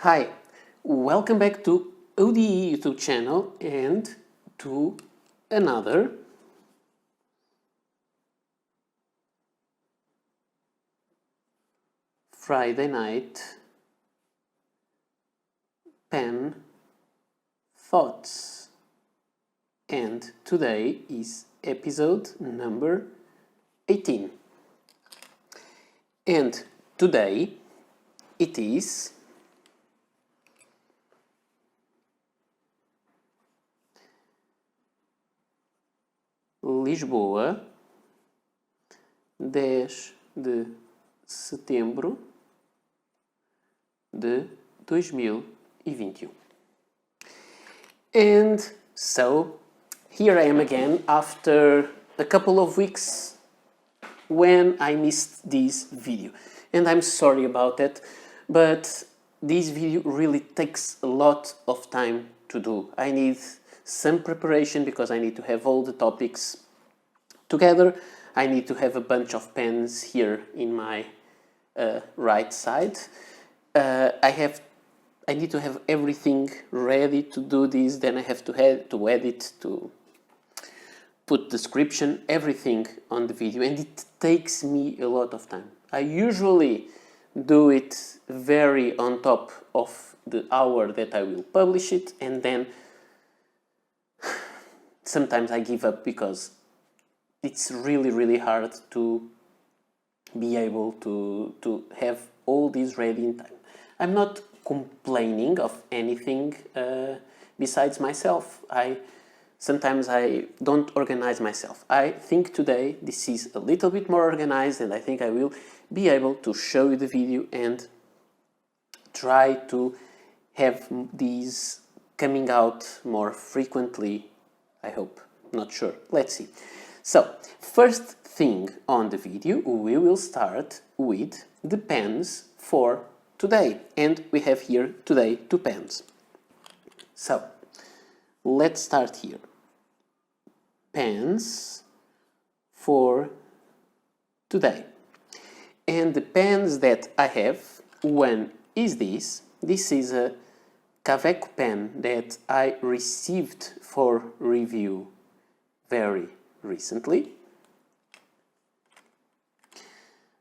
Hi, welcome back to ODE YouTube channel and to another Friday night pen thoughts. And today is episode number 18. And today it is Lisboa, 10 de setembro de 2021. And so, here I am again after a couple of weeks when I missed this video. And I'm sorry about that, but this video really takes a lot of time to do. I need some preparation because I need to have all the topics together. I need to have a bunch of pens here in my right side. I need to have everything ready to do this. Then I have to edit, to put description, everything on the video, and it takes me a lot of time. I usually do it very on top of the hour that I will publish it, and then sometimes I give up because it's really hard to be able to have all this ready in time. I'm not complaining of anything besides myself. Sometimes I don't organize myself. I think today this is a little bit more organized, and I think I will be able to show you the video and try to have these coming out more frequently, I hope. Not sure. Let's see. So, first thing on the video, we will start with the pens for today. And we have here today 2 pens. So, let's start here. Pens for today. And the pens that I have, one is this. This is a Kaweco pen that I received for review very recently.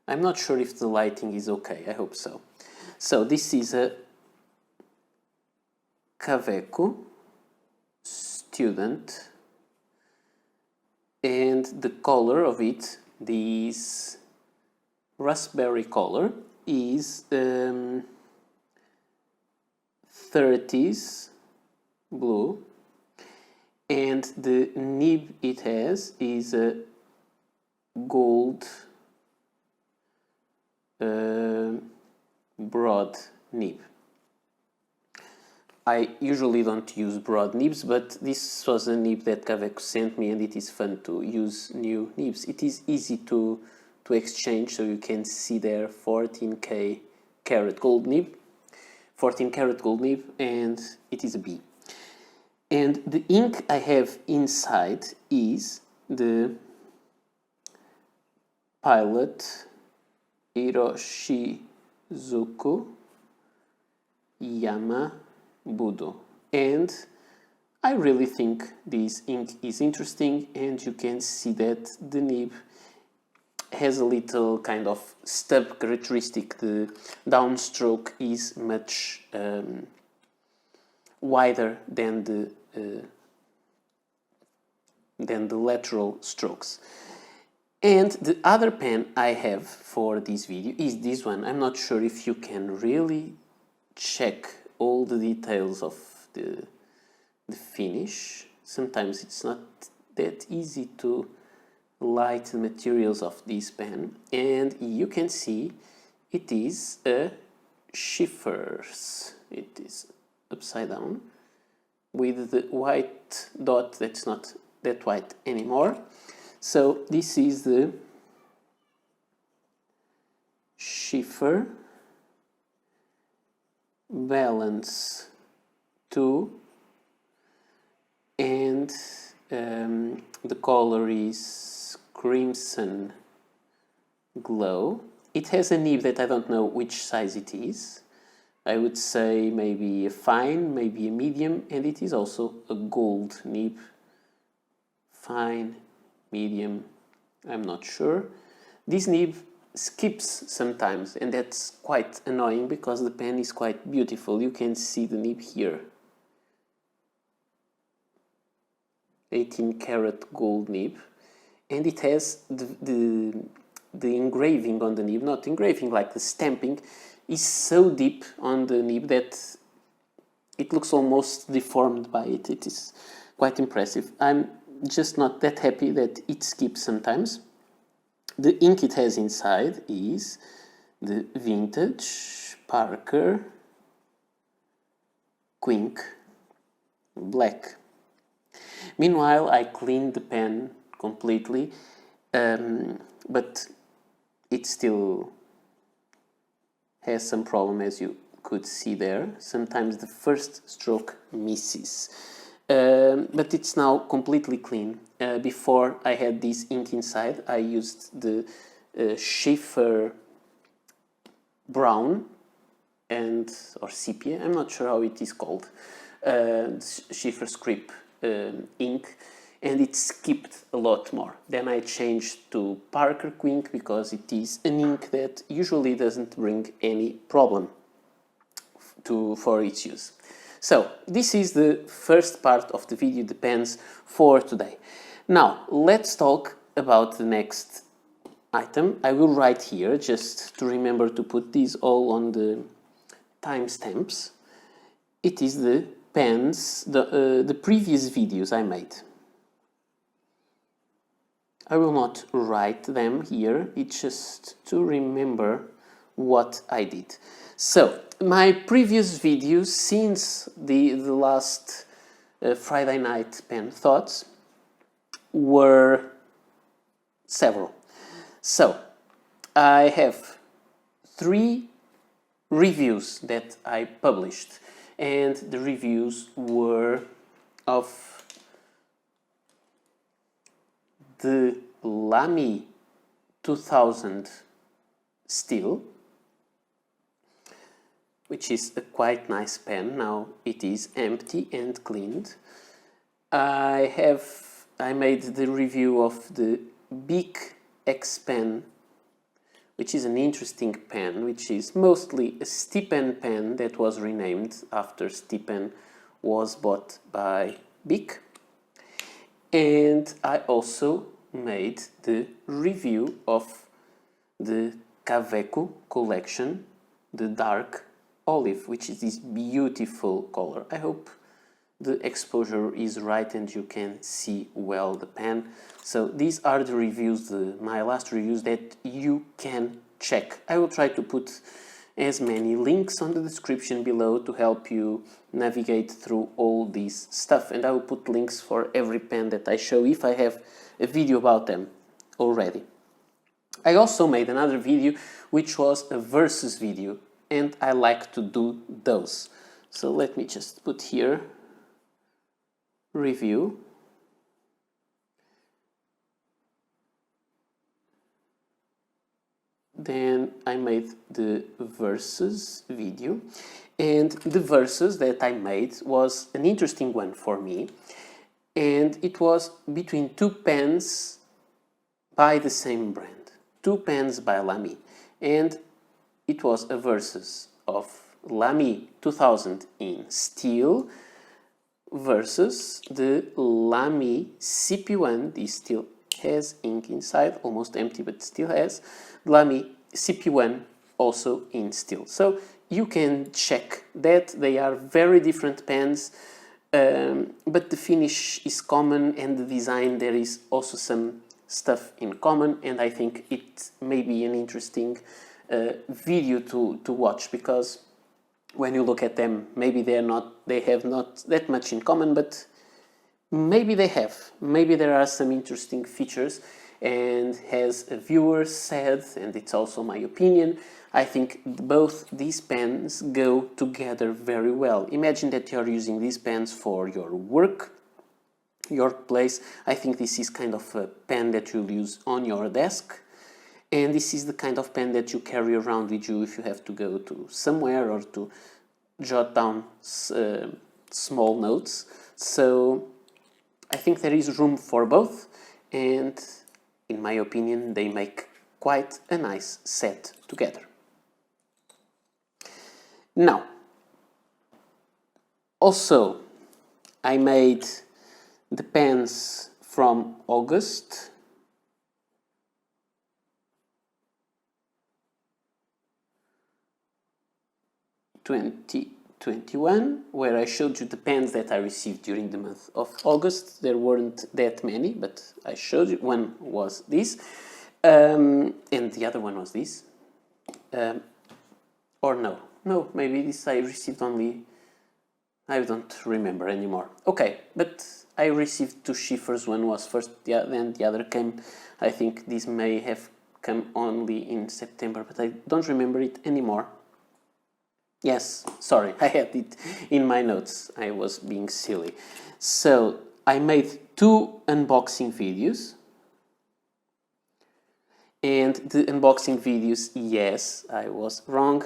I'm not sure if the lighting is okay, I hope so. So this is a Kaweco Student, and the color of it, this raspberry color, is 30s blue, and the nib it has is a gold broad nib. I usually don't use broad nibs, but this was a nib that Kaweco sent me, and it is fun to use new nibs. It is easy to exchange, so you can see there 14 karat gold nib, and it is a B. And the ink I have inside is the Pilot Hiroshizuku Yamabudo. And I really think this ink is interesting, and you can see that the nib has a little kind of stub characteristic. The downstroke is much wider than the lateral strokes. And the other pen I have for this video is this one. I'm not sure if you can really check all the details of the finish. Sometimes it's not that easy to light the materials of this pen, and you can see it is a Sheaffer's. It is upside down with the white dot that's not that white anymore. So this is the Sheaffer Balance 2, and the color is Crimson Glow. It has a nib that I don't know which size it is, I would say maybe a fine, maybe a medium, and it is also a gold nib. Fine, medium, I'm not sure. This nib skips sometimes, and that's quite annoying because the pen is quite beautiful. You can see the nib here. 18 karat gold nib, and it has the engraving on the nib, not engraving, like the stamping, is so deep on the nib that it looks almost deformed by it. It is quite impressive. I'm just not that happy that it skips sometimes. The ink it has inside is the vintage Parker Quink Black. Meanwhile, I cleaned the pen completely, but it still has some problem, as you could see there. Sometimes the first stroke misses, but it's now completely clean. Before I had this ink inside, I used the Sheaffer brown or sepia, I'm not sure how it is called, Sheaffer script ink, and it skipped a lot more. Then I changed to Parker Quink because it is an ink that usually doesn't bring any problem for its use. So this is the first part of the video, the pens for today. Now let's talk about the next item. I will write here just to remember to put these all on the timestamps. It is the pens, the previous videos I made. I will not write them here, it's just to remember what I did. So, my previous videos since the last Friday night pen thoughts were several. So, I have 3 reviews that I published, and the reviews were of the Lamy 2000 steel, which is a quite nice pen. Now it is empty and cleaned. I made the review of the Bic X pen, which is an interesting pen, which is mostly a Stipen pen that was renamed after Stipen was bought by Bic. And I also made the review of the Kaweco collection, the dark olive, which is this beautiful color. I hope the exposure is right and you can see well the pen. So these are the reviews, my last reviews that you can check. I will try to put as many links on the description below to help you navigate through all this stuff, and I will put links for every pen that I show if I have a video about them already. I also made another video which was a versus video, and I like to do those. So let me just put here review. Then I made the versus video, and the versus that I made was an interesting one for me, and it was between 2 pens by the same brand, 2 pens by Lamy, and it was a versus of Lamy 2000 in steel versus the Lamy CP1. This still has ink inside, almost empty but still has, Lamy CP1 also in steel. So you can check that they are very different pens, but the finish is common, and the design, there is also some stuff in common, and I think it may be an interesting video to watch, because when you look at them, maybe they have not that much in common, but maybe they have. Maybe there are some interesting features, and as a viewer said, and it's also my opinion, I think both these pens go together very well. Imagine that you're using these pens for your workplace. I think this is kind of a pen that you'll use on your desk, and this is the kind of pen that you carry around with you if you have to go to somewhere or to jot down small notes. So I think there is room for both, and in my opinion they make quite a nice set together. Now, also I made the pens from August. (2021), where I showed you the pens that I received during the month of August. There weren't that many, but I showed you. One was this, and the other one was this. Or no, maybe this I received only, I don't remember anymore. Okay, but I received two Sheaffers. One was first, then the other came. I think this may have come only in September, but I don't remember it anymore. Yes, sorry, I had it in my notes. I was being silly. So I made two unboxing videos. And the unboxing videos, yes, I was wrong.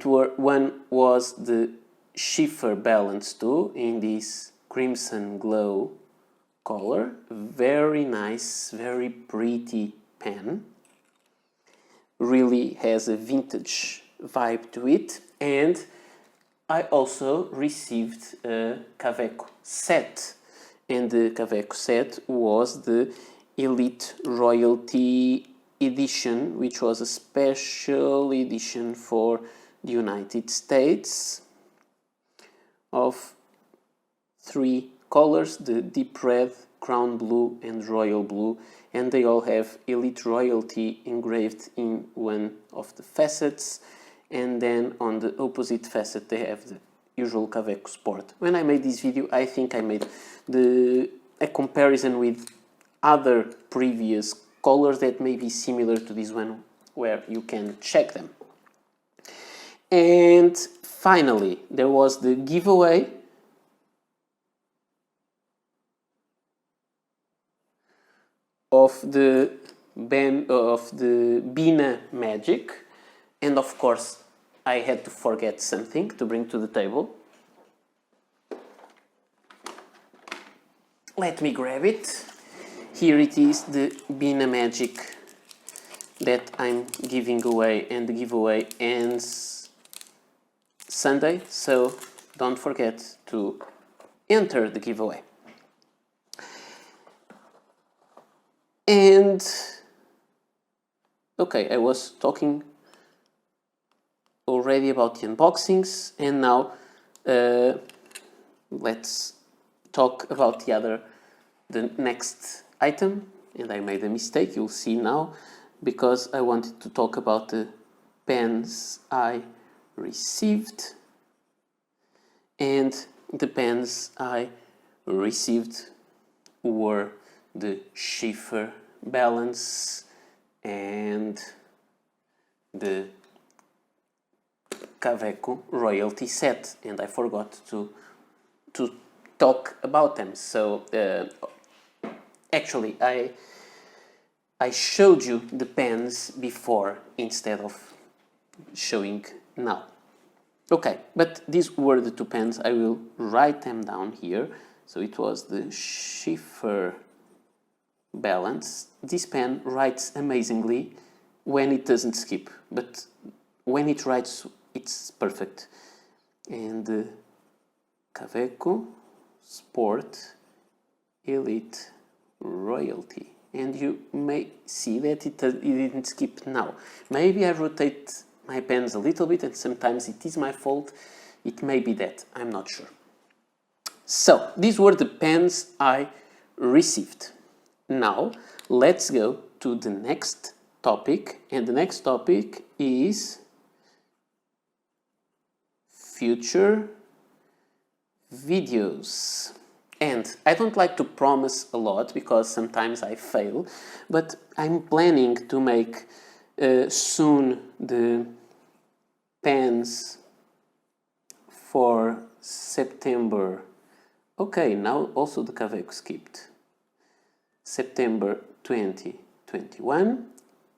One was the Sheaffer Balance 2 in this crimson glow color. Very nice, very pretty pen. Really has a vintage vibe to it. And I also received a Kaweco set. And the Kaweco set was the Elite Royalty edition, which was a special edition for the United States of three colors, the deep red, crown blue and royal blue, and they all have Elite Royalty engraved in one of the facets, and then on the opposite facet they have the usual Kaweco Sport. When I made this video, I think I made a comparison with other previous colors that may be similar to this one, where you can check them. And finally, there was the giveaway of the Bina Magic, and of course I had to forget something to bring to the table. Let me grab it. Here it is, the Bina Magic that I'm giving away, and the giveaway ends Sunday, so don't forget to enter the giveaway. And okay, I was talking already about the unboxings, and now let's talk about the next item. And I made a mistake, you'll see now, because I wanted to talk about the pens I received, and the pens I received were the Sheaffer Balance and the Kaweco Royalty set, and I forgot to talk about them. So actually I showed you the pens before instead of showing now. Okay, but these were the two pens. I will write them down here. So it was the Sheaffer Balance. This pen writes amazingly when it doesn't skip, but when it writes, it's perfect. And the Kaweco Sport Elite Royalty. And you may see that it didn't skip now. Maybe I rotate my pens a little bit, and sometimes it is my fault. It may be that, I'm not sure. So, these were the pens I received. Now, let's go to the next topic, and the next topic is future videos. And I don't like to promise a lot because sometimes I fail, but I'm planning to make soon the pens for September. Okay, now also the Kaweco skipped. September 2021,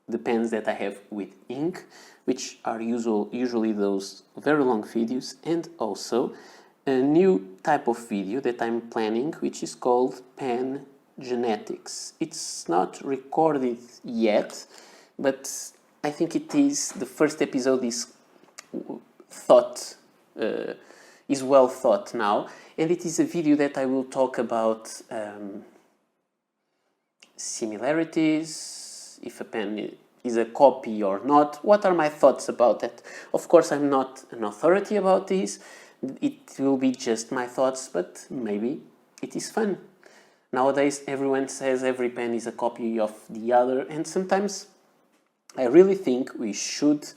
the pens that I have with ink, which are usually those very long videos, and also a new type of video that I'm planning, which is called Pen Genetics. It's not recorded yet, but I think it is, the first episode is thought, is well thought now, and it is a video that I will talk about similarities, if a pen is a copy or not, what are my thoughts about that. Of course, I'm not an authority about this, it will be just my thoughts, but maybe it is fun. Nowadays, everyone says every pen is a copy of the other, and sometimes I really think we should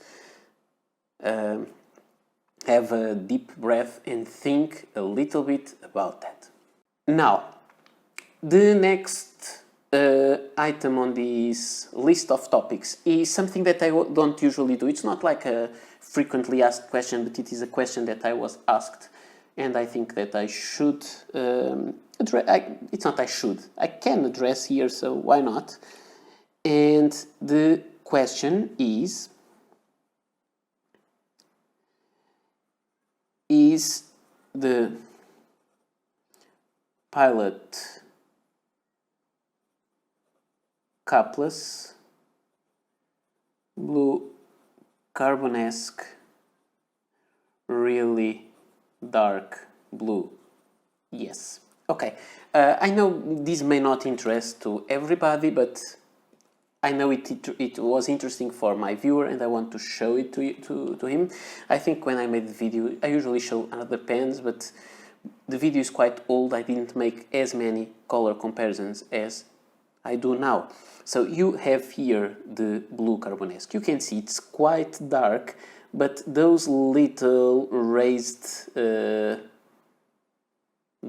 have a deep breath and think a little bit about that. Now, the next item on this list of topics is something that I don't usually do. It's not like a frequently asked question, but it is a question that I was asked, and I think that I should it's not I should, I can address here, so why not? And the question is the Pilot Capless Blue Carbonesque really dark blue? Yes. Okay. I know this may not interest to everybody, but I know it was interesting for my viewer, and I want to show it to him. I think when I made the video, I usually show other pens, but the video is quite old. I didn't make as many color comparisons as I do now. So you have here the blue carbonesque. You can see it's quite dark, but those little raised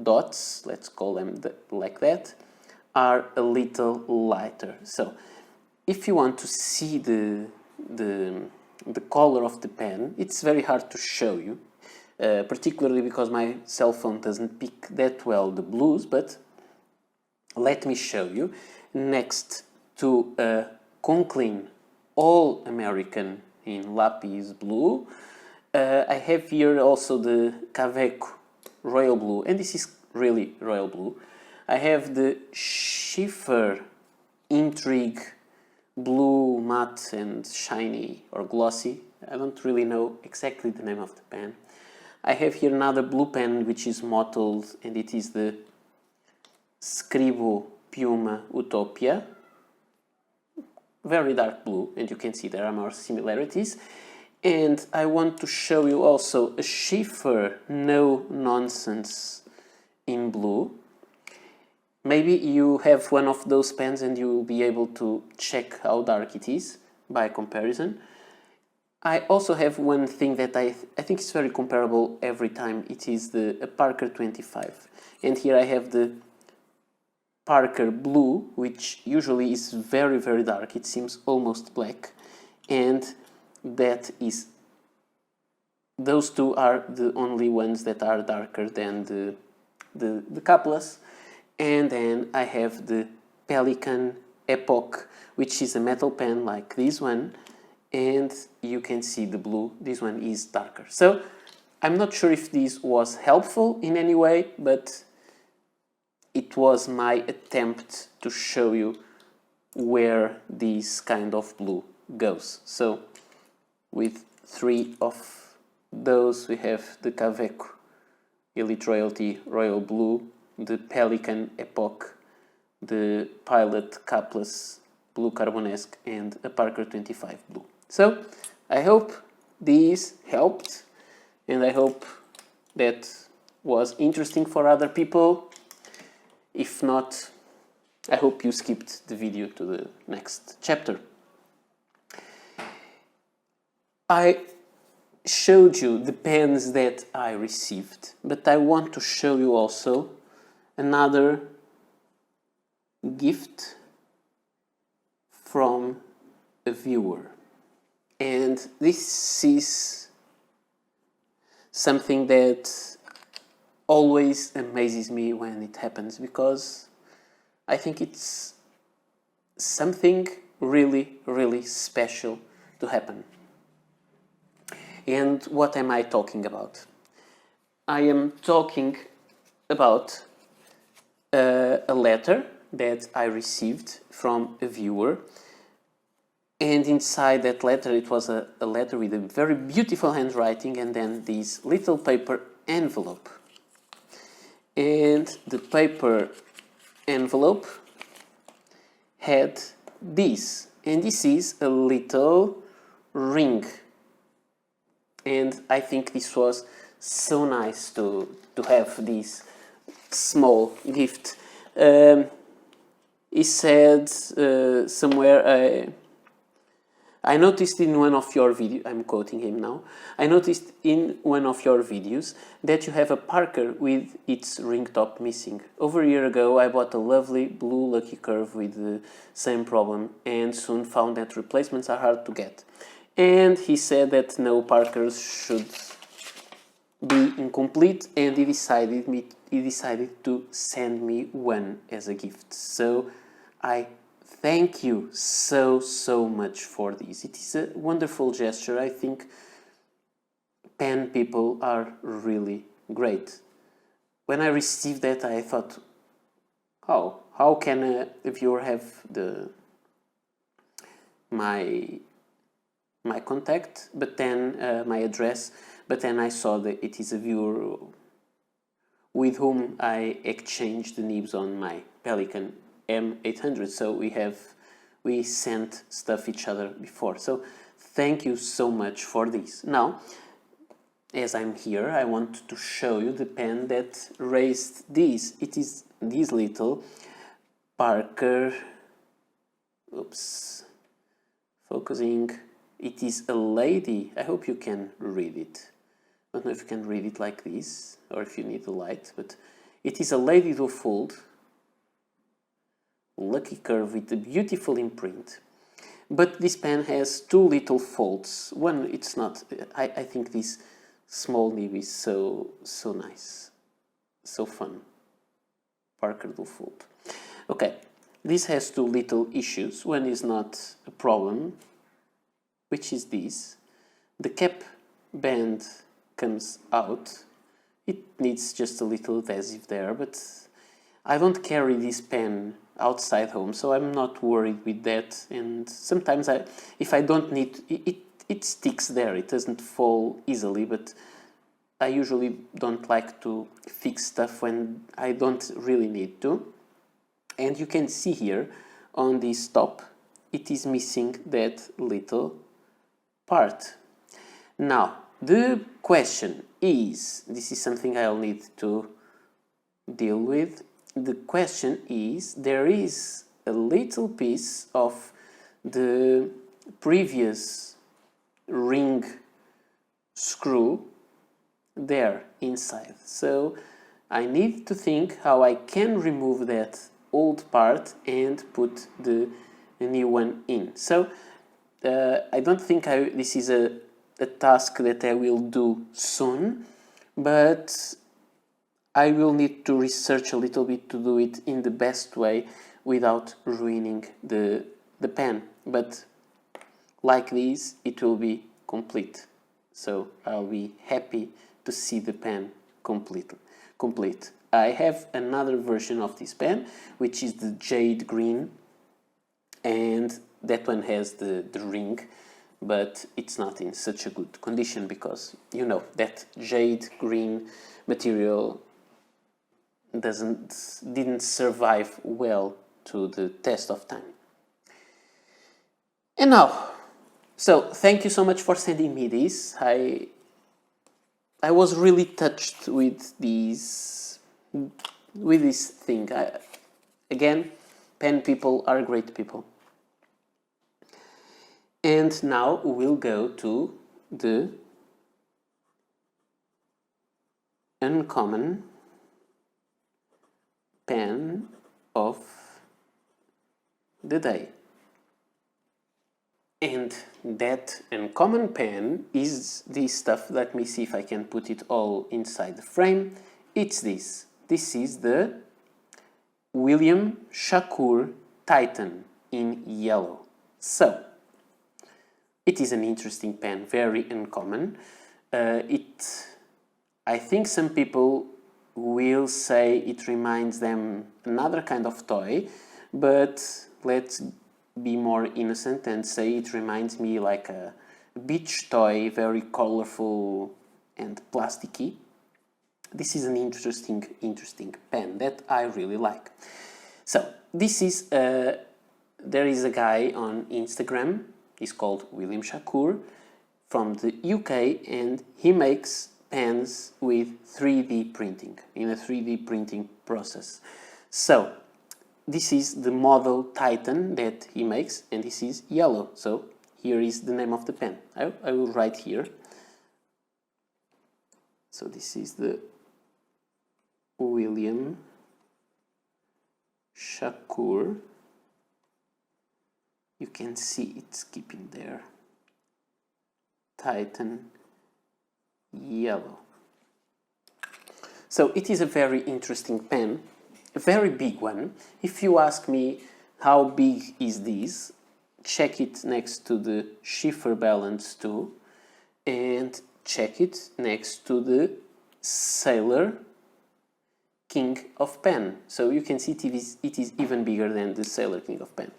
dots, let's call them like that, are a little lighter. So if you want to see the color of the pen, it's very hard to show you, particularly because my cell phone doesn't pick that well the blues, but let me show you. Next to a Conklin All American in lapis blue, I have here also the Kaweco royal blue, and this is really royal blue. I have the Sheaffer Intrigue blue matte and shiny or glossy. I don't really know exactly the name of the pen. I have here another blue pen which is mottled, and it is the Scribo Puma Utopia. Very dark blue, and you can see there are more similarities. And I want to show you also a Sheaffer No Nonsense in blue. Maybe you have one of those pens and you will be able to check how dark it is by comparison. I also have one thing that I think is very comparable every time. It is the Parker 25. And here I have the Parker Blue, which usually is very, very dark. It seems almost black. And that is, those two are the only ones that are darker than the capless. And then I have the Pelican Epoch, which is a metal pen like this one, and you can see the blue. This one is darker. So I'm not sure if this was helpful in any way, but it was my attempt to show you where this kind of blue goes. So with three of those, we have the Kaweco Elite Royalty Royal Blue, the Pelican Epoch, the Pilot Capless Blue Carbonesque, and a Parker 25 Blue. So I hope these helped, and I hope that was interesting for other people. If not, I hope you skipped the video to the next chapter. I showed you the pens that I received, but I want to show you also another gift from a viewer. And this is something that always amazes me when it happens, because I think it's something really, really special to happen. And what am I talking about? I am talking about a letter that I received from a viewer, and inside that letter it was a letter with a very beautiful handwriting and then this little paper envelope. And the paper envelope had this, and this is a little ring. And I think this was so nice to have this small gift. He said somewhere, I noticed in one of your videos, I'm quoting him now, I noticed in one of your videos that you have a Parker with its ring top missing. Over a year ago I bought a lovely blue Lucky Curve with the same problem and soon found that replacements are hard to get. And he said that no Parkers should be incomplete, and he decided to send me one as a gift. So I thank you so much for this. It is a wonderful gesture. I think pen people are really great. When I received that, I thought, how can a viewer have my contact, but then my address, but then I saw that it is a viewer with whom I exchanged the nibs on my Pelican M800, so we sent stuff each other before. So thank you so much for this. Now, as I'm here, I want to show you the pen that raised this. It is this little Parker, focusing. It is a lady. I hope you can read it. I don't know if you can read it like this or if you need the light, but it is a Lady Duofold Lucky Curve with a beautiful imprint. But this pen has two little faults. One, it's not. I think this small nib is so nice, so fun. Parker Duofold. Okay, this has two little issues. One is not a problem, which is this. The cap band comes out. It needs just a little adhesive there, but I don't carry this pen outside home, so I'm not worried with that. And sometimes if I don't need it sticks there. It doesn't fall easily, but I usually don't like to fix stuff when I don't really need to. And you can see here on this top, it is missing that little part. Now, the question is, this is something I'll need to deal with. The question is, there is a little piece of the previous ring screw there inside. So I need to think how I can remove that old part and put the new one in. So I don't think this is a task that I will do soon, but I will need to research a little bit to do it in the best way without ruining the pen. But like this, it will be complete. So I'll be happy to see the pen complete. I have another version of this pen, which is the jade green, and that one has the ring, but it's not in such a good condition because, you know, that jade green material didn't survive well to the test of time. And now, so thank you so much for sending me this. I was really touched with this thing. Again, pen people are great people. And now we'll go to the uncommon pen of the day. And that uncommon pen is this stuff. Let me see if I can put it all inside the frame. It's this. This is the William Shakur Titan in yellow. So, it is an interesting pen, very uncommon. I think some people will say it reminds them another kind of toy, but let's be more innocent and say it reminds me like a beach toy, very colorful and plasticky. This is an interesting pen that I really like. So this is there is a guy on Instagram, he's called William Shakur, from the UK, and he makes pens with 3D printing, in a 3D printing process. So this is the model Titan that he makes, and this is yellow. So here is the name of the pen. I will write here. So this is the William Shakur. You can see it's keeping there. Titan yellow. So it is a very interesting pen, a very big one. If you ask me how big is this, check it next to the Sheaffer Balance 2 and check it next to the Sailor King of Pen. So you can see it is even bigger than the Sailor King of Pen.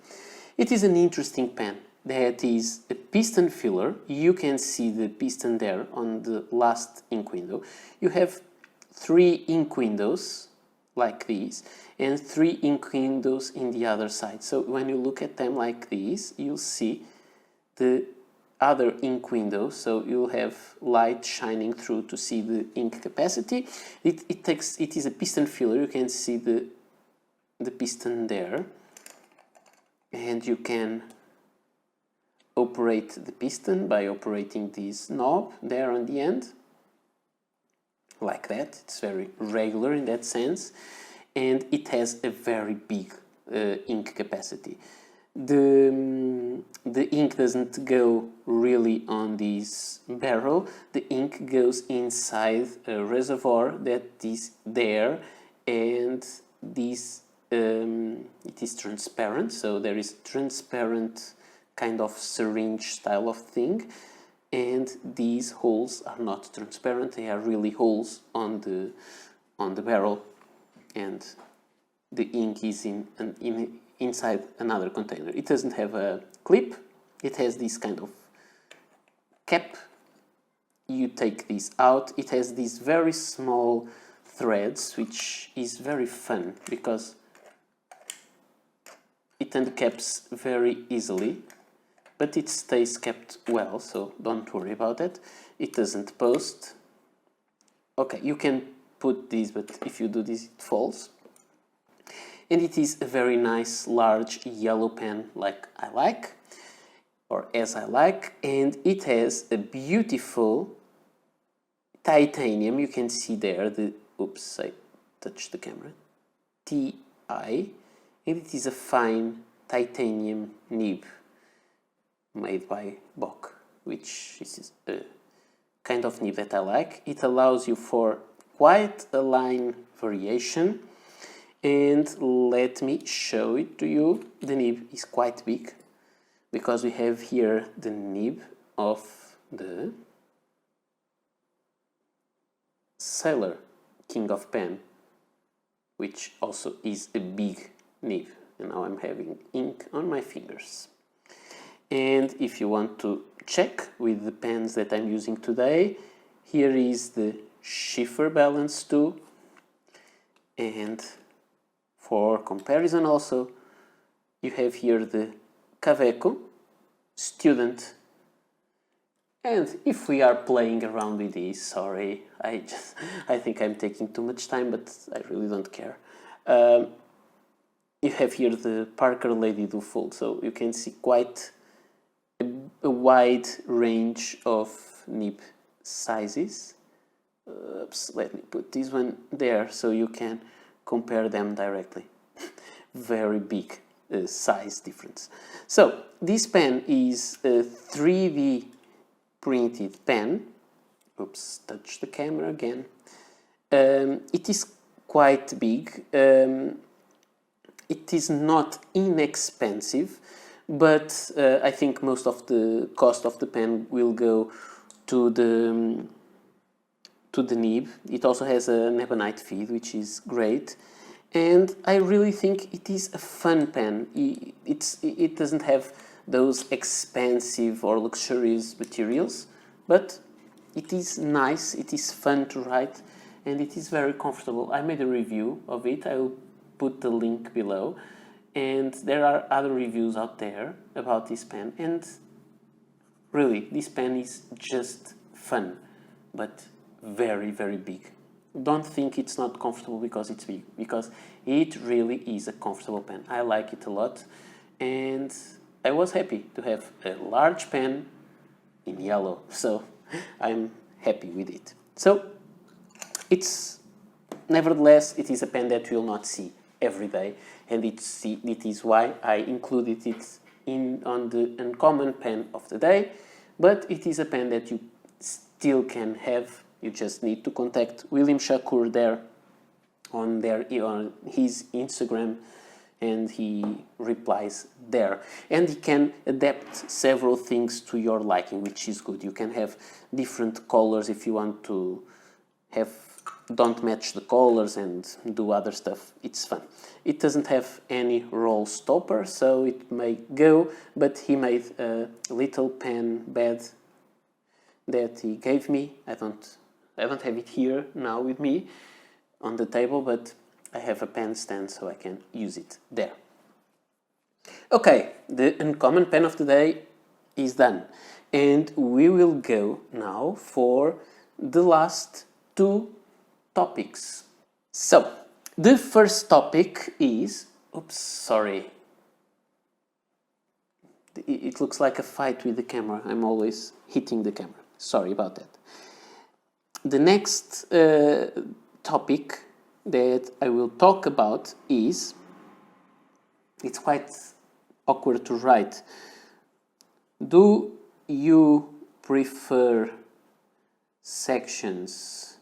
It is an interesting pen. That is a piston filler. You can see the piston there on the last ink window. You have 3 ink windows like these and 3 ink windows in the other side. So when you look at them like this, you'll see the other ink windows, so you'll have light shining through to see the ink capacity. It is a piston filler. You can see the piston there, and you can operate the piston by operating this knob there on the end, like that. It's very regular in that sense, and it has a very big ink capacity. The ink doesn't go really on this barrel. The ink goes inside a reservoir that is there, and this it is transparent, so there is transparent kind of syringe style of thing, and these holes are not transparent, they are really holes on the barrel, and the ink is inside another container. It doesn't have a clip, it has this kind of cap. You take this out, it has these very small threads, which is very fun because it uncaps very easily, but it stays kept well, so don't worry about it. It doesn't post. Okay, you can put this, but if you do this, it falls. And it is a very nice, large yellow pen like I like, or as I like, and it has a beautiful titanium. You can see there the, oops, I touched the camera, TI, and it is a fine titanium nib made by Bock, which is a kind of nib that I like. It allows you for quite a line variation, and let me show it to you. The nib is quite big because we have here the nib of the Sailor King of Pen, which also is a big nib, and now I'm having ink on my fingers. And if you want to check with the pens that I'm using today, here is the Sheaffer Balance 2, and for comparison also, you have here the Kaweco Student. And if we are playing around with these, sorry, I think I'm taking too much time, but I really don't care. You have here the Parker Lady Duofold, so you can see quite a wide range of nib sizes. Oops, let me put this one there so you can compare them directly. Very big size difference. So this pen is a 3D printed pen. Oops, touch the camera again. It is quite big. It is not inexpensive, but I think most of the cost of the pen will go to the nib. It also has an ebonite feed, which is great, and I really think it is a fun pen. It doesn't have those expensive or luxurious materials, but it is nice, it is fun to write, and it is very comfortable. I made a review of it, I will put the link below, and there are other reviews out there about this pen, and really, this pen is just fun, but very, very big. Don't think it's not comfortable because it's big, because it really is a comfortable pen. I like it a lot, and I was happy to have a large pen in yellow, so I'm happy with it. So nevertheless, it is a pen that you will not see every day, and it is why I included it on the uncommon pen of the day. But it is a pen that you still can have. You just need to contact William Shakur there on his Instagram, and he replies there. And he can adapt several things to your liking, which is good. You can have different colors if you want to don't match the colors and do other stuff. It's fun. It doesn't have any roll stopper, so it may go, but he made a little pen bed that he gave me. I don't have it here now with me on the table, but I have a pen stand so I can use it there. Okay, the uncommon pen of the day is done, and we will go now for the last two topics. So, the first topic is, oops, sorry. It looks like a fight with the camera. I'm always hitting the camera. Sorry about that. The next topic that I will talk about is, it's quite awkward to write. Do you prefer sections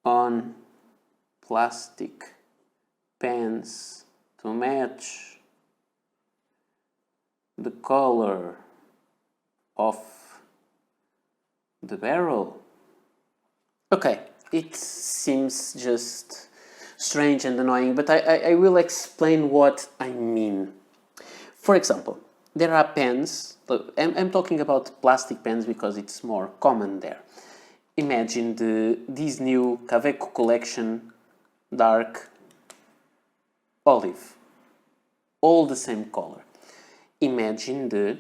on plastic pens to match the color of the barrel? Okay, it seems just strange and annoying, but I will explain what I mean. For example, there are pens, I'm talking about plastic pens because it's more common there. Imagine this new Kaweco collection dark olive, all the same color. Imagine the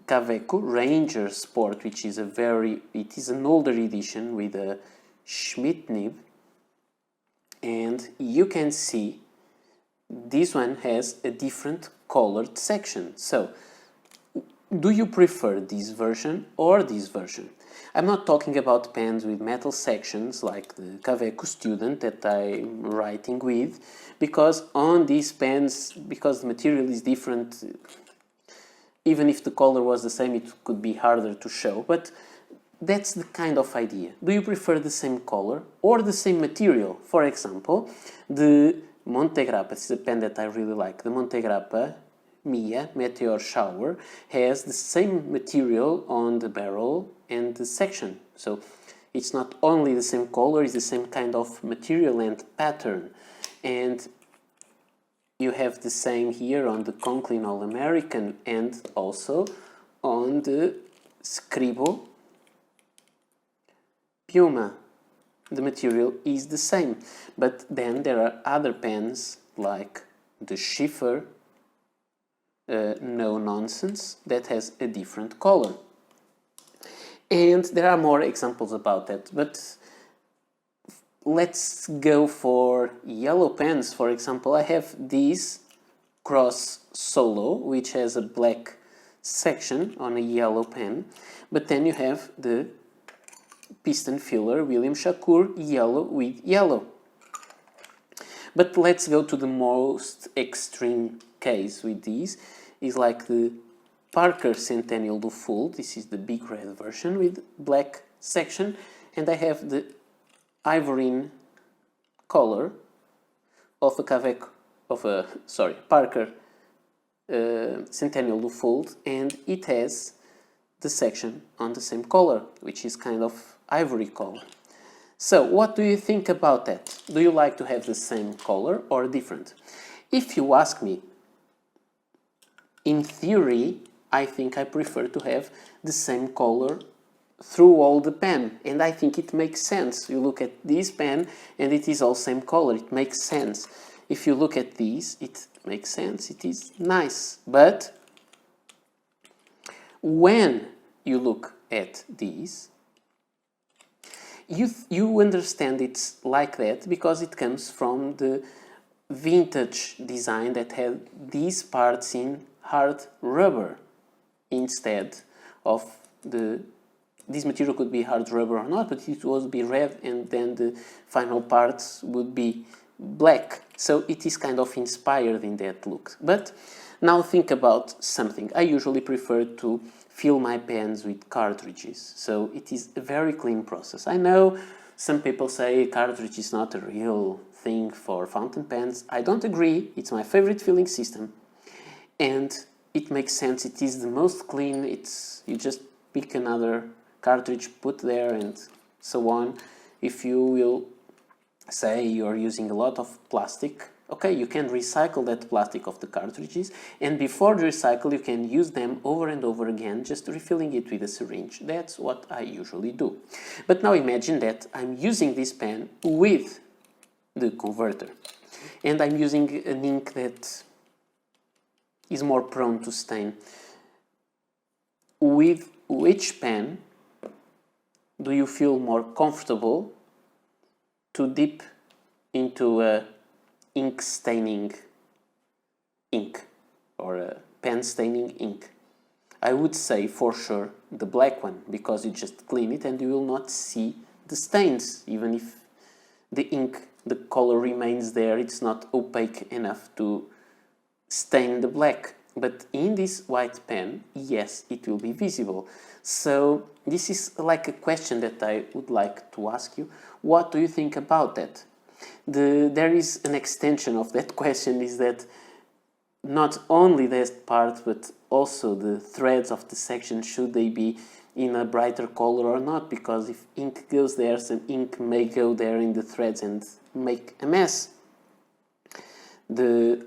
Kaweco Ranger Sport, which is it is an older edition with a Schmidt nib, and you can see this one has a different colored section. So, do you prefer this version or this version? I'm not talking about pens with metal sections like the Kaweco Student that I'm writing with, because on these pens, because the material is different, even if the color was the same, it could be harder to show, but that's the kind of idea. Do you prefer the same color or the same material? For example, the Montegrappa, this is a pen that I really like, the Montegrappa Meteor Shower has the same material on the barrel and the section. So it's not only the same color, it's the same kind of material and pattern. And you have the same here on the Conklin All-American and also on the Scribo Puma. The material is the same, but then there are other pens like the Sheaffer No Nonsense that has a different color. And there are more examples about that, but let's go for yellow pens. For example, I have this Cross Solo, which has a black section on a yellow pen, but then you have the piston filler William Shakur yellow with yellow. But let's go to the most extreme case with these, is like the Parker Centennial Duofold. This is the big red version with black section, and I have the Ivoirine color of a Parker Centennial Duofold, and it has the section on the same color, which is kind of ivory color. So what do you think about that? Do you like to have the same color or different? If you ask me, in theory, I think I prefer to have the same color through all the pen, and I think it makes sense. You look at this pen and it is all same color, it makes sense. If you look at these, it makes sense, it is nice. But when you look at these, you understand it's like that because it comes from the vintage design that had these parts in hard rubber instead of this material could be hard rubber or not, but it would be red and then the final parts would be black. So it is kind of inspired in that look. But now think about something. I usually prefer to fill my pens with cartridges, so it is a very clean process. I know some people say cartridge is not a real thing for fountain pens. I don't agree. It's my favorite filling system, and it makes sense. It is the most clean. You just pick another cartridge, put there, and so on. If you will say you're using a lot of plastic, okay, you can recycle that plastic of the cartridges, and before the recycle you can use them over and over again, just refilling it with a syringe. That's what I usually do. But now imagine that I'm using this pen with the converter, and I'm using an ink that is more prone to stain. With which pen do you feel more comfortable to dip into a ink staining ink or a pen staining ink? I would say for sure the black one, because you just clean it and you will not see the stains. Even if the ink, the color remains there, it's not opaque enough to stain the black. But in this white pen, yes, it will be visible. So this is like a question that I would like to ask you. What do you think about that? There is an extension of that question, is that not only that part, but also the threads of the section, should they be in a brighter color or not? Because if ink goes there, some ink may go there in the threads and make a mess. There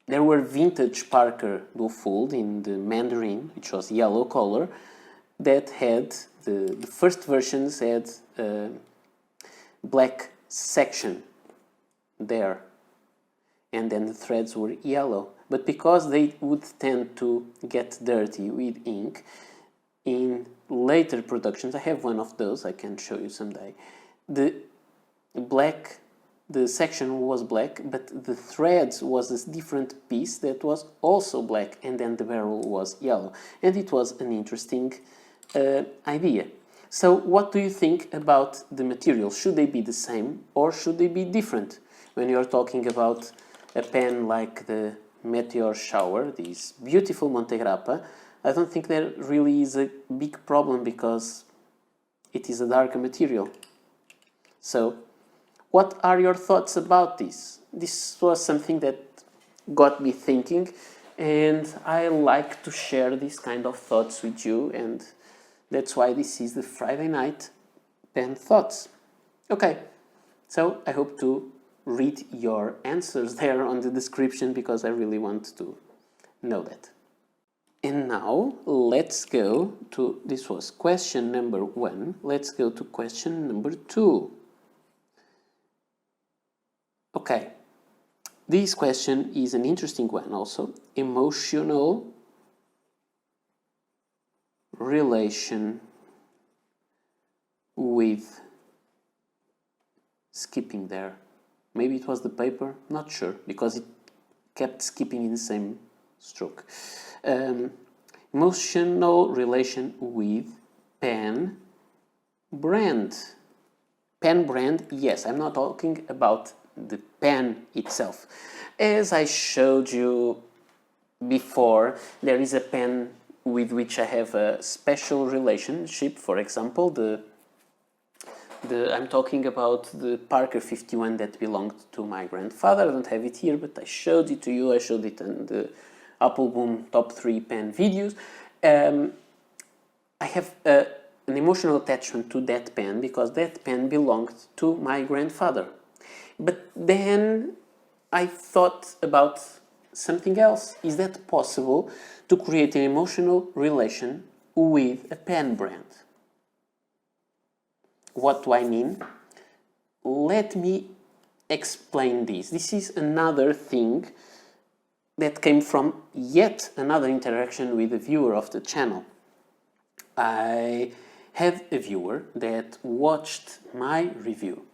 were vintage Parker Duofold in the Mandarin, which was yellow color, that had, the first versions had black section there, and then the threads were yellow. But because they would tend to get dirty with ink, in later productions, I have one of those, I can show you someday, the section was black, but the threads was a different piece that was also black, and then the barrel was yellow. And it was an interesting idea. So what do you think about the materials? Should they be the same or should they be different? When you're talking about a pen like the Meteor shower, this beautiful Montegrappa, I don't think there really is a big problem because it is a darker material. So what are your thoughts about this? This was something that got me thinking, and I like to share this kind of thoughts with you, and that's why this is the Friday night pen thoughts. Okay, so I hope to read your answers there on the description, because I really want to know that. And now let's go to, this was question number 1, let's go to question number 2. Okay, this question is an interesting one also. Emotional relation with skipping there. Maybe it was the paper, not sure, because it kept skipping in the same stroke. Emotional relation with pen brand. Pen brand, yes, I'm not talking about the pen itself. As I showed you before, there is a pen with which I have a special relationship. For example, I'm talking about the Parker 51 that belonged to my grandfather. I don't have it here, but I showed it to you. I showed it Apple Boom Top 3 pen videos. I have an emotional attachment to that pen because that pen belonged to my grandfather. But then I thought about something else. Is that possible to create an emotional relation with a pen brand? What do I mean? Let me explain this. This is another thing that came from yet another interaction with a viewer of the channel. I had a viewer that watched my review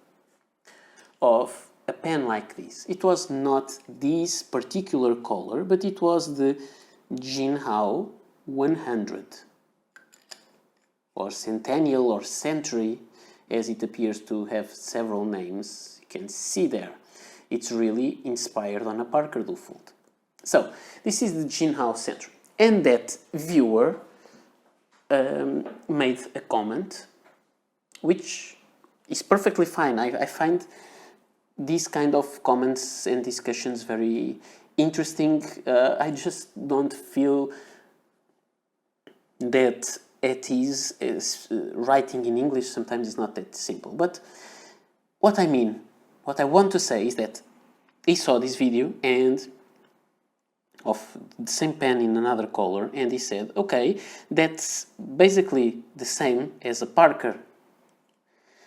of a pen like this. It was not this particular color, but it was the Jinhao 100 or Centennial or Century, as it appears to have several names. You can see there. It's really inspired on a Parker Duofold. So, this is the Jinhao Century. And that viewer made a comment, which is perfectly fine. I find these kind of comments and discussions very interesting. I just don't feel that at ease. Writing in English sometimes is not that simple. But what I mean, what I want to say is that he saw this video and of the same pen in another color, and he said, okay, that's basically the same as a Parker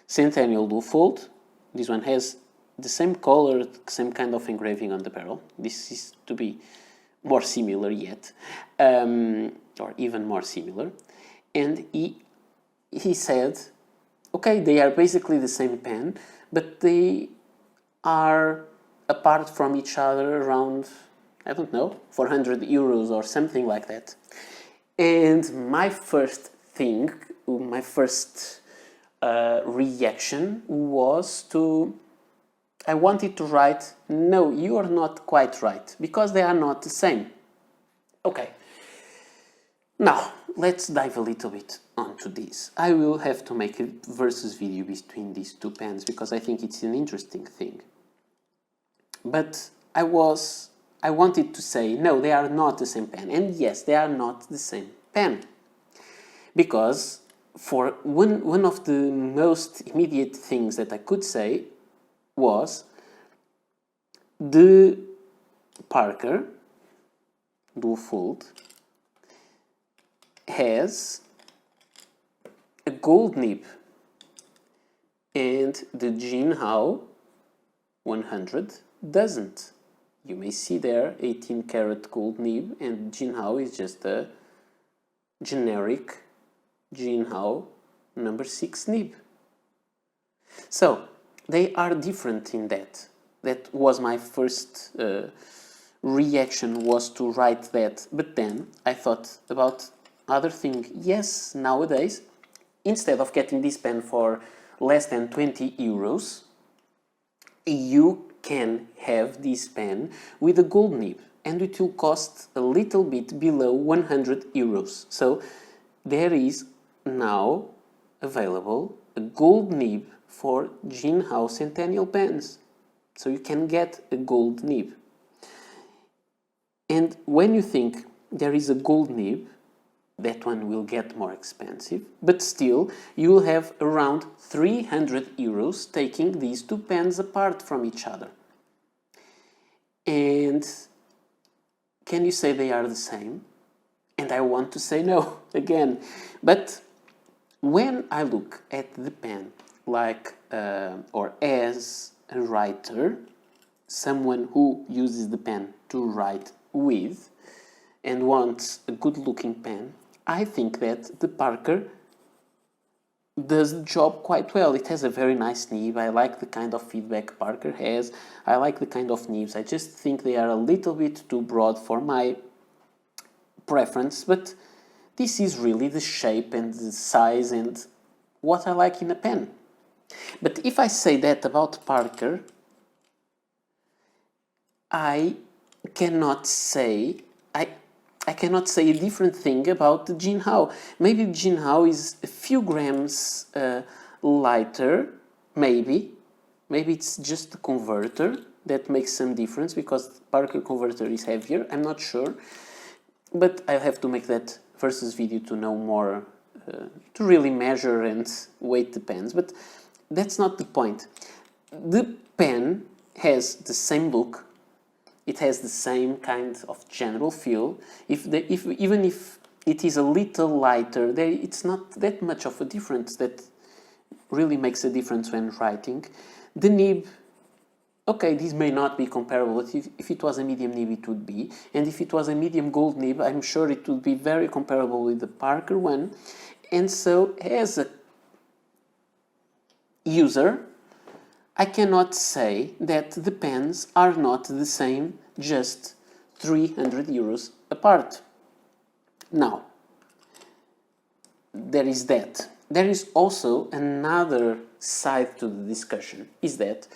Centennial Duofold. This one has the same color, same kind of engraving on the barrel. This is to be more similar yet, or even more similar. And he said, okay, they are basically the same pen, but they are apart from each other around, I don't know, 400 euros or something like that. And my first thing, my first reaction was I wanted to write, no, you are not quite right, because they are not the same. Okay. Now, let's dive a little bit onto this. I will have to make a versus video between these two pens because I think it's an interesting thing. But I wanted to say, no, they are not the same pen. And yes, they are not the same pen. Because for one of the most immediate things that I could say was the Parker Duofold has a gold nib and the Jinhao 100 doesn't. You may see there 18 karat gold nib, and Jinhao is just a generic Jinhao number 6 nib. So they are different in that. That was my first reaction, was to write that. But then I thought about other thing. Yes, nowadays, instead of getting this pen for less than 20 euros, you can have this pen with a gold nib, and it will cost a little bit below 100 euros. So there is now available a gold nib for Jinhao Centennial pens. So you can get a gold nib. And when you think there is a gold nib, that one will get more expensive, but still you will have around 300 euros taking these two pens apart from each other. And can you say they are the same? And I want to say no again. But when I look at the pen like or as a writer, someone who uses the pen to write with and wants a good looking pen, I think that the Parker does the job quite well. It has a very nice nib. I like the kind of feedback Parker has. I like the kind of nibs. I just think they are a little bit too broad for my preference, but this is really the shape and the size and what I like in a pen. But if I say that about Parker, I cannot say a different thing about the Jinhao. Maybe Jinhao is a few grams lighter, maybe it's just the converter that makes some difference, because the Parker converter is heavier, I'm not sure. but I have to make that versus video to know more, to really measure and weight the pens, but that's not the point. The pen has the same look, it has the same kind of general feel, even if it is a little lighter, it's not that much of a difference that really makes a difference when writing. The nib, okay, this may not be comparable, but if it was a medium nib it would be, and if it was a medium gold nib I'm sure it would be very comparable with the Parker one. And so as a user I cannot say that the pens are not the same, just 300 euros apart. Now, there is that. There is also another side to the discussion, is that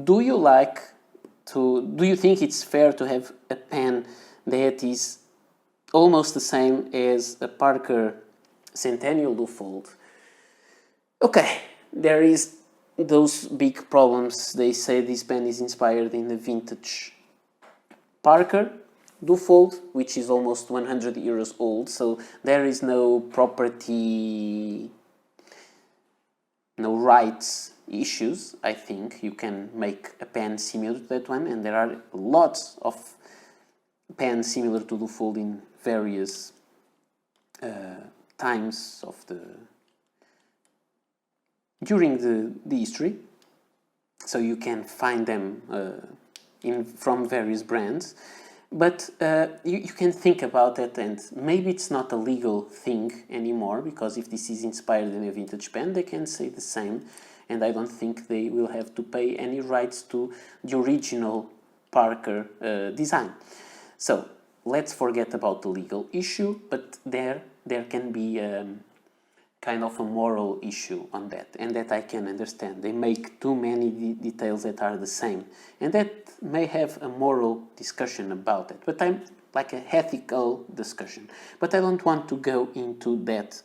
do you think it's fair to have a pen that is almost the same as a Parker Centennial Duofold? Okay, there is those big problems. They say this pen is inspired in the vintage Parker Duofold, which is almost 100 years old, so there is no property, no rights issues. I think you can make a pen similar to that one, and there are lots of pens similar to Duofold in various times of during the history, so you can find them from various brands. But you can think about that, and maybe it's not a legal thing anymore, because if this is inspired in a vintage pen they can say the same, and I don't think they will have to pay any rights to the original Parker design. So let's forget about the legal issue, but there can be kind of a moral issue on that, and that I can understand. They make too many details that are the same, and that may have a moral discussion about it, but I'm like a ethical discussion, but I don't want to go into that.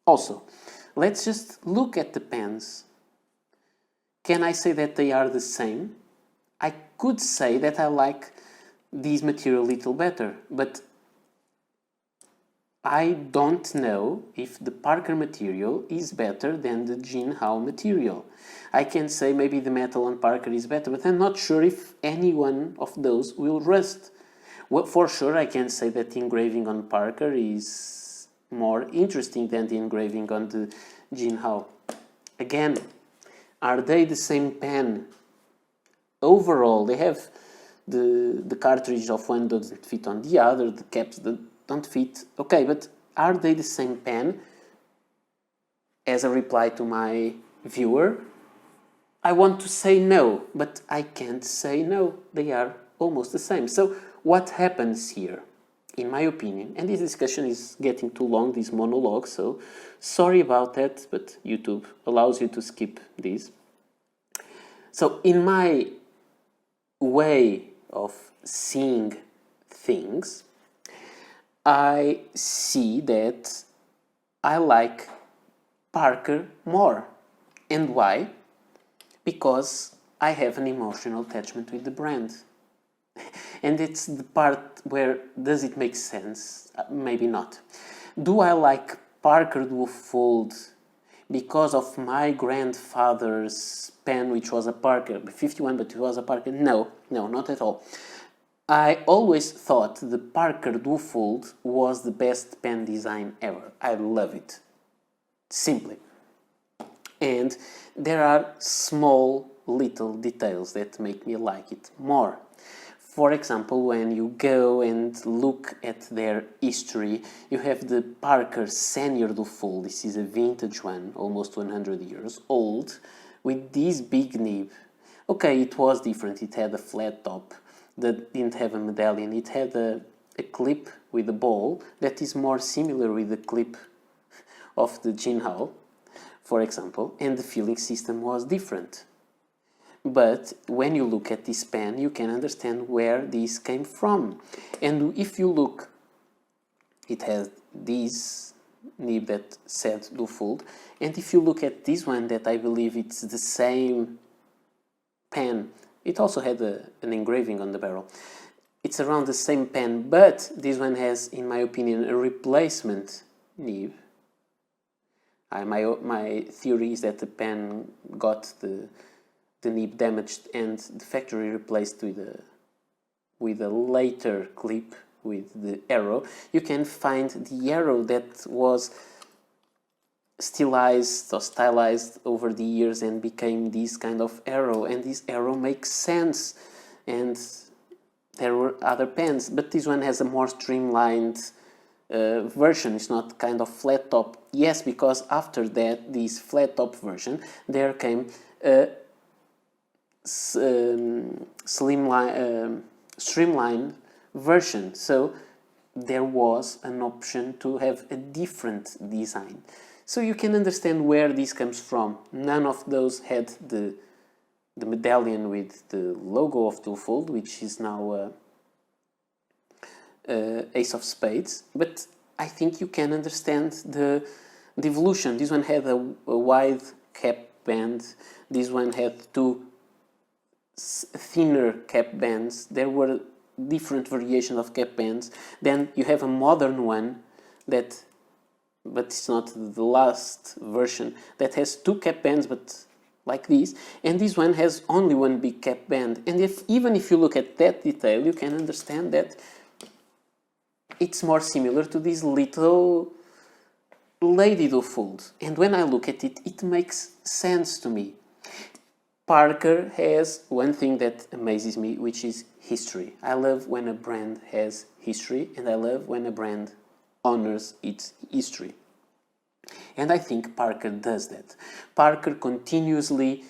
Also, let's just look at the pens. Can I say that they are the same? I could say that I like this material a little better, but I don't know if the Parker material is better than the Jinhao material. I can say maybe the metal on Parker is better, but I'm not sure if any one of those will rust. Well, for sure I can say that the engraving on Parker is more interesting than the engraving on the Jinhao. Again, are they the same pen? Overall, they have the cartridge of one doesn't fit on the other, the caps don't fit. Okay, but are they the same pen? As a reply to my viewer, I want to say no, but I can't say no. They are almost the same. So what happens here, in my opinion, and this discussion is getting too long, this monologue, so sorry about that, but YouTube allows you to skip this. So in my way of seeing things, I see that I like Parker more. And why? Because I have an emotional attachment with the brand. And it's the part where, does it make sense? Maybe not. Do I like Parker Duofold because of my grandfather's pen, which was a Parker 51, but it was a Parker? No, not at all. I always thought the Parker Duofold was the best pen design ever. I love it. Simply. And there are small little details that make me like it more. For example, when you go and look at their history, you have the Parker Senior Duofold. This is a vintage one, almost 100 years old, with this big nib. Okay, it was different. It had a flat top that didn't have a medallion. It had a clip with a ball that is more similar with the clip of the Jinhao, for example, and the filling system was different. But when you look at this pen, you can understand where this came from. And if you look, it has this nib that said Duofold, and if you look at this one that I believe it's the same pen, it also had an engraving on the barrel. it's around the same pen, but this one has, in my opinion, a replacement nib. My theory is that the pen got the nib damaged and the factory replaced with a later clip with the arrow. You can find the arrow that was stylized over the years and became this kind of arrow, and this arrow makes sense. And there were other pens, but this one has a more streamlined version. It's not kind of flat top. Yes, because after that, this flat top version, there came a streamlined version. So there was an option to have a different design. So you can understand where this comes from. None of those had the medallion with the logo of Duofold, which is now Ace of Spades, but I think you can understand the evolution. This one had a wide cap band, this one had two thinner cap bands. There were different variations of cap bands. Then you have a modern one that, but it's not the last version, that has two cap bands, but like this, and this one has only one big cap band. And even if you look at that detail, you can understand that it's more similar to this little Lady Duofold. And when I look at it, it makes sense to me. Parker has one thing that amazes me, which is history. I love when a brand has history, and I love when a brand honors its history. And I think Parker does that. Parker continuously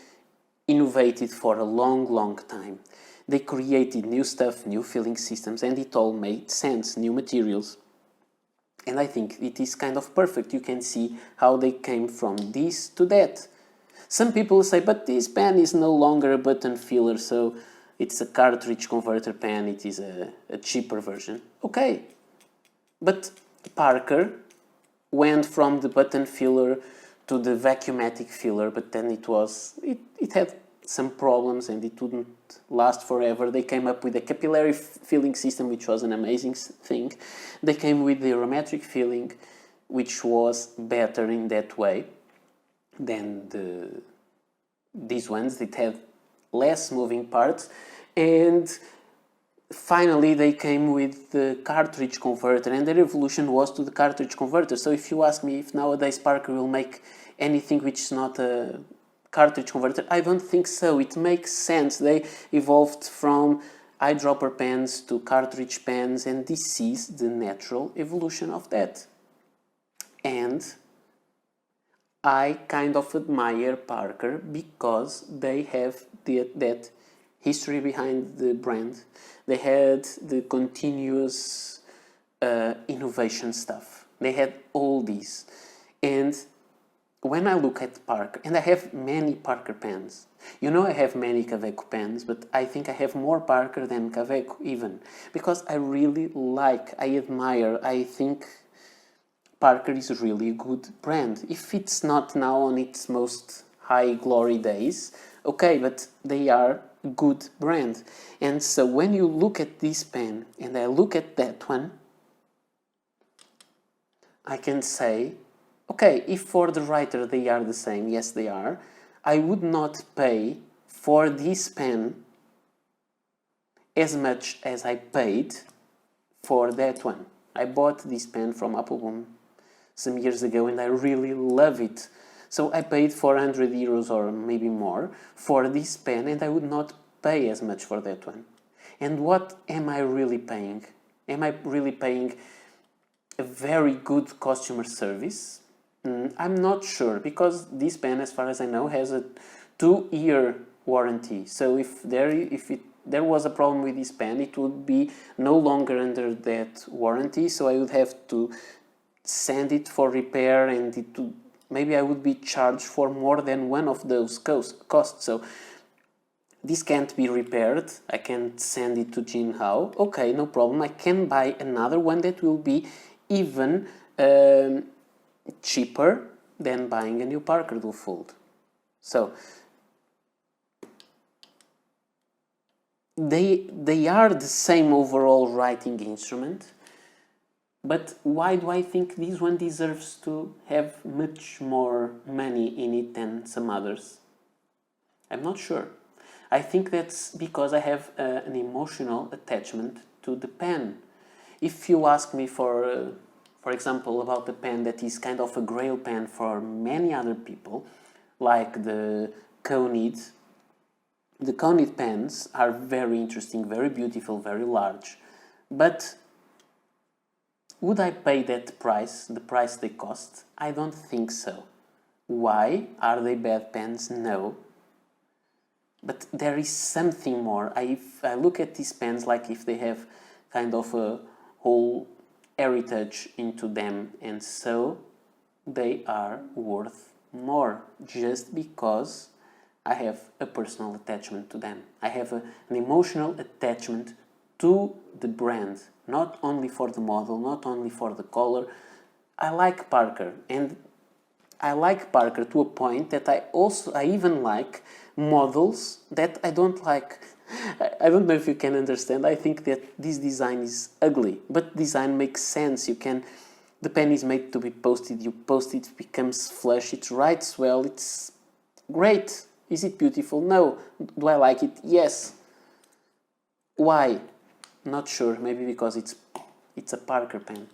innovated for a long time. They created new stuff, new filling systems, and it all made sense, new materials. And I think it is kind of perfect. You can see how they came from this to that. Some people say, but this pen is no longer a button filler, so it's a cartridge converter pen, it is a cheaper version. Okay, but Parker went from the button filler to the vacuumatic filler, but then it had some problems and it wouldn't last forever. They came up with a capillary filling system, which was an amazing thing. They came with the aromatic filling, which was better in that way than these ones. It had less moving parts, and finally they came with the cartridge converter, and the revolution was to the cartridge converter. So if you ask me if nowadays Parker will make anything which is not a cartridge converter, I don't think so. It makes sense. They evolved from eyedropper pens to cartridge pens, and this is the natural evolution of that. And I kind of admire Parker because they have that history behind the brand. They had the continuous innovation stuff. They had all these. And when I look at Parker, and I have many Parker pens. You know, I have many Kaweco pens, but I think I have more Parker than Kaweco even. Because I really like, I admire, I think Parker is a really good brand. If it's not now on its most high glory days, okay, but they are a good brand. And so when you look at this pen and I look at that one, I can say, okay, if for the writer they are the same, yes they are, I would not pay for this pen as much as I paid for that one. I bought this pen from Applebaum some years ago and I really love it. So I paid 400 euros or maybe more for this pen, and I would not pay as much for that one. And what am I really paying? Am I really paying a very good customer service? I'm not sure, because this pen, as far as I know, has a 2-year warranty. So if there was a problem with this pen, it would be no longer under that warranty. So I would have to send it for repair, and maybe I would be charged for more than one of those costs. So this can't be repaired. I can't send it to Jinhao. Okay, no problem. I can buy another one that will be even cheaper than buying a new Parker Duofold. So they are the same overall writing instrument, but why do I think this one deserves to have much more money in it than some others? I'm not sure. I think that's because I have an emotional attachment to the pen. If you ask me for example, about the pen that is kind of a grail pen for many other people, like the Conid. The Conid pens are very interesting, very beautiful, very large, but would I pay that price, the price they cost? I don't think so. Why? Are they bad pens? No. But there is something more. If I look at these pens like if they have kind of a whole heritage into them, and so they are worth more just because I have a personal attachment to them. I have an emotional attachment to the brand, not only for the model, not only for the color. I like Parker, and I like Parker to a point that I even like models that I don't like. I don't know if you can understand. I think that this design is ugly, but design makes sense. The pen is made to be posted. You post it, it becomes flush. It writes well. It's great. Is it beautiful? No. Do I like it? Yes. Why? Not sure. Maybe because it's a Parker pen,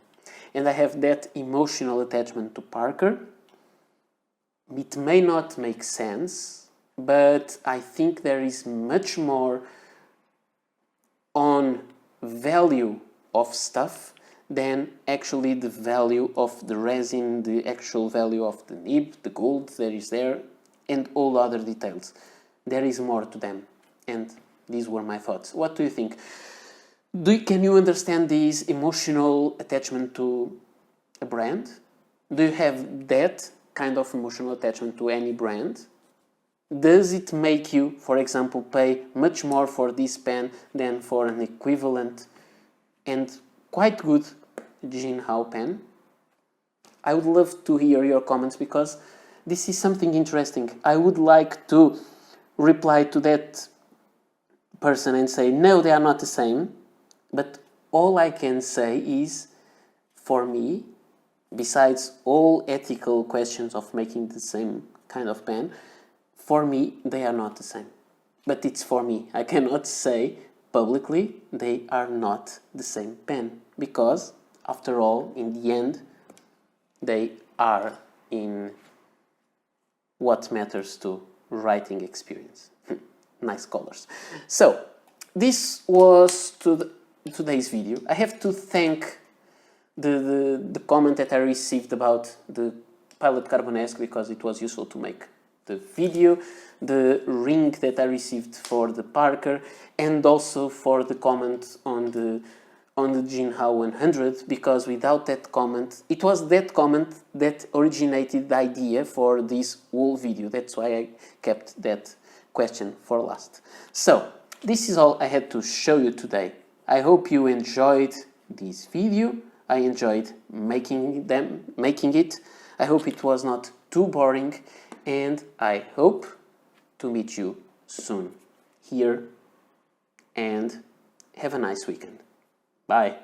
and I have that emotional attachment to Parker. It may not make sense, but I think there is much more on value of stuff than actually the value of the resin, the actual value of the nib, the gold that is there, and all other details. There is more to them, and these were my thoughts. What do you think? Can you understand this emotional attachment to a brand? Do you have that kind of emotional attachment to any brand? Does it make you, for example, pay much more for this pen than for an equivalent and quite good Jinhao pen? I would love to hear your comments because this is something interesting. I would like to reply to that person and say, no, they are not the same. But all I can say is, for me, besides all ethical questions of making the same kind of pen, for me, they are not the same. But it's for me. I cannot say publicly they are not the same pen. Because, after all, in the end, they are in what matters to writing experience. Nice colors. So, this was today's video. I have to thank the comment that I received about the Pilot Capless because it was useful to make the video, the ring that I received for the Parker, and also for the comment on the Jinhao 100, because without that comment, it was that comment that originated the idea for this whole video. That's why I kept that question for last. So, this is all I had to show you today. I hope you enjoyed this video. I enjoyed making it. I hope it was not too boring, and I hope to meet you soon here, and have a nice weekend. Bye.